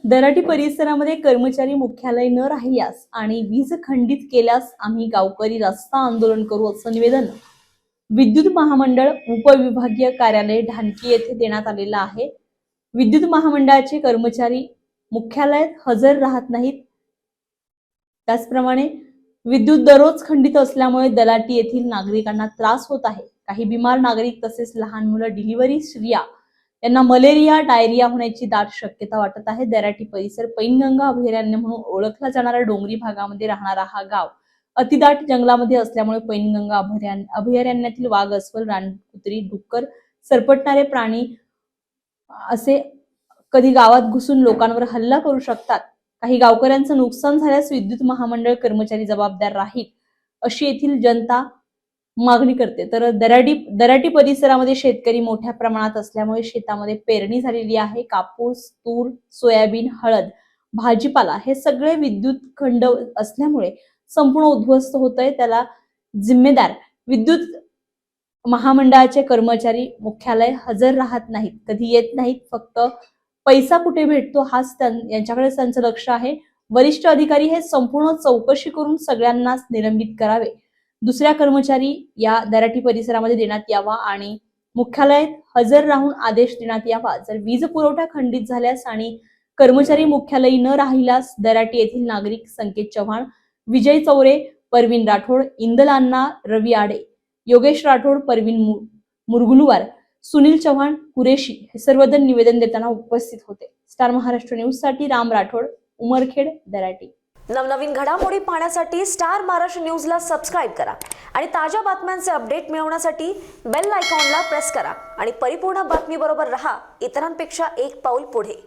दराटी परिसरामध्ये कर्मचारी मुख्यालय न राहिल्यास आणि वीज खंडित केल्यास आम्ही गावकरी रस्ता आंदोलन करू असं निवेदन विद्युत महामंडळ उपविभागीय कार्यालय ढानकी येथे देण्यात आलेलं आहे। विद्युत महामंडळाचे कर्मचारी मुख्यालयात हजर राहत नाहीत। त्याचप्रमाणे विद्युत दररोज खंडित असल्यामुळे दलाटी येथील नागरिकांना त्रास होत आहे। काही बिमार नागरिक तसेच लहान मुलं, डिलिव्हरी स्त्रिया यांना मलेरिया, डायरिया होण्याची दाट शक्यता वाटत आहे। दराटी परिसर पैनगंगा अभयारण्य म्हणून ओळखला जाणारा डोंगरी भागामध्ये राहणारा हा गाव अतिदाट जंगलामध्ये असल्यामुळे पैनगंगा अभयारण्यातील वाघ, अस्वल, रानकुत्री, डुक्कर, सरपटणारे प्राणी असे कधी गावात घुसून लोकांवर हल्ला करू शकतात। काही गावकऱ्यांचं नुकसान झाल्यास विद्युत महामंडळ कर्मचारी जबाबदार राहील अशी येथील जनता मागणी करते। तर दराटी परिसरामध्ये शेतकरी मोठ्या प्रमाणात असल्यामुळे शेतामध्ये पेरणी झालेली आहे। कापूस, तूर, सोयाबीन, हळद, भाजीपाला हे सगळे विद्युत खंड असल्यामुळे संपूर्ण उद्ध्वस्त होतंय। त्याला जिम्मेदार विद्युत महामंडळाचे कर्मचारी मुख्यालय हजर राहत नाहीत, कधी येत नाहीत। फक्त पैसा कुठे भेटतो हाच यांच्याकडे त्यांचं लक्ष आहे। वरिष्ठ अधिकारी हे संपूर्ण चौकशी करून सगळ्यांनाच निलंबित करावे। दुसऱ्या कर्मचारी या दराटी परिसरामध्ये देण्यात यावा आणि मुख्यालयात हजर राहून आदेश देण्यात यावा। जर वीज पुरवठा खंडित झाल्यास आणि कर्मचारी मुख्यालयी न राहिल्यास दराटी येथील नागरिक संकेत चव्हाण, विजय चौरे, परवीन राठोड, इंदल अण्णा, रवी आडे, योगेश राठोड, परवीन मुरगुलवार, सुनील चव्हाण, कुरेशी हे सर्वजण निवेदन देताना उपस्थित होते। स्टार महाराष्ट्र न्यूज साठी राम राठोड, उमरखेड, दराटी। नवनवीन घडामोडी पाहण्यासाठी स्टार महाराष्ट्र न्यूजला सबस्क्राईब करा आणि ताज्या बातम्यांचे अपडेट मिळवण्यासाठी बेल आयकॉनला प्रेस करा आणि परिपूर्ण बातमीबरोबर रहा, इतरांपेक्षा एक पाऊल पुढे।